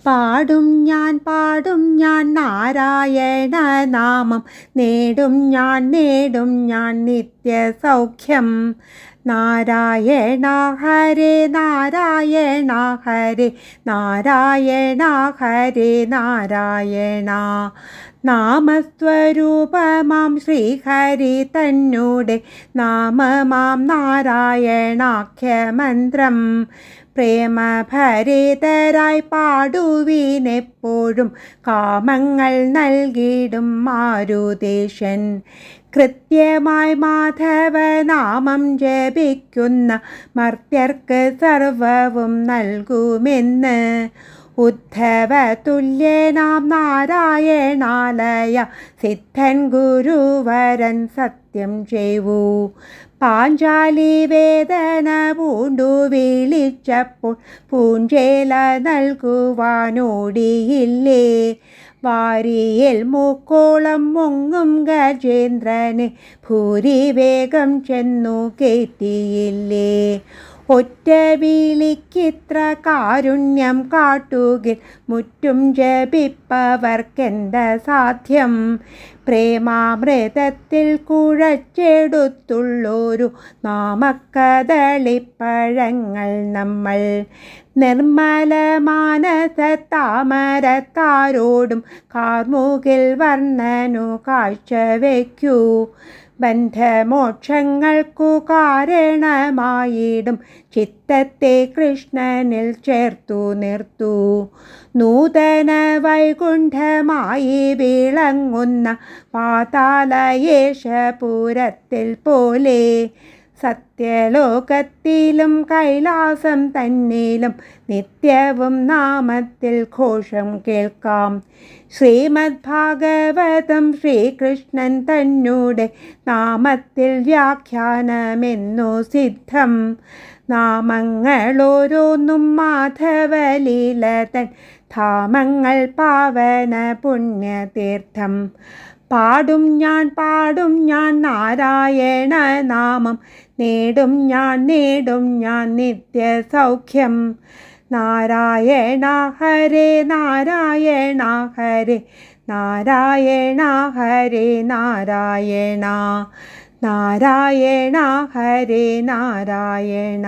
പാടും ഞാൻ നാരായണ നാമം, നേടും ഞാൻ നിത്യസൗഖ്യം. നാരായണ ഹരേ നാരായണ ഹരേ നാരായണ ഹരേ നാരായണ. നാമസ്വരൂപമാം ശ്രീഹരി തന്നൂടെ നാമമാം നാരായണാഖ്യമന്ത്രം. പ്രേമഭരിതരായി പാടുവീനെപ്പോഴും കാമങ്ങൾ നൽകിടും മാരുതേശൻ. കൃത്യമായി മാധവനാമം ജപിക്കുന്ന മർത്യർക്ക് സർവവും നൽകുമെന്ന് ഉദ്ധവ തുല്യനാം നാരായണാലയ സിദ്ധൻ ഗുരുവരൻ സത്യം ചെയ്വൂ. പാഞ്ചാലി വേദന പൂണ്ടു വിളിച്ചപ്പോൾ പൂഞ്ചേല നൽകുവാനോടിയില്ലേ. വാരിയിൽ മൂക്കോളം മുങ്ങും ഗജേന്ദ്രനെ ഭൂരിവേഗം ചെന്നു കയറ്റിയില്ലേ. ഒറ്റ വിളിക്കിത്ര കാരുണ്യം കാട്ടുകിൽ മുറ്റും ജപിപ്പവർക്കെന്ത സാധ്യം. പ്രേമാമൃതത്തിൽ കുഴച്ചെടുത്തുള്ളൊരു നാമക്കദളിപ്പഴങ്ങൾ നമ്മൾ. നിർമ്മല മാനസ താമരക്കാരോടും കാർമുകിൽ വർണ്ണനു കാഴ്ചവെക്കൂ. ബന്ധമോക്ഷങ്ങൾക്കു കാരണമായിടും ചിത്തത്തെ കൃഷ്ണനിൽ ചേർത്തു നിർത്തൂ. നൂതന വൈകുണ്ഠമായി വിളങ്ങുന്ന പാതാളയേശപുരത്തിൽ പോലെ സത്യലോകത്തിലും കൈലാസം തന്നിലും നിത്യവും നാമത്തിൽ ഘോഷം കേൾക്കാം. ശ്രീമദ് ഭാഗവതം ശ്രീകൃഷ്ണൻ തന്നൂടെ നാമത്തിൽ വ്യാഖ്യാനമെന്നു സിദ്ധം. നാമങ്ങളോരോന്നും മാധവലീലതൻ ധാമങ്ങൾ പാവന പുണ്യതീർത്ഥം. പാടും ഞാൻ നാരായണ നാമം, നേടും ഞാൻ നിത്യസൗഖ്യം. നാരായണ ഹരേ നാരായണ ഹരേ നാരായണ ഹരേ നാരായണ. നാരായണ ഹരേ നാരായണ.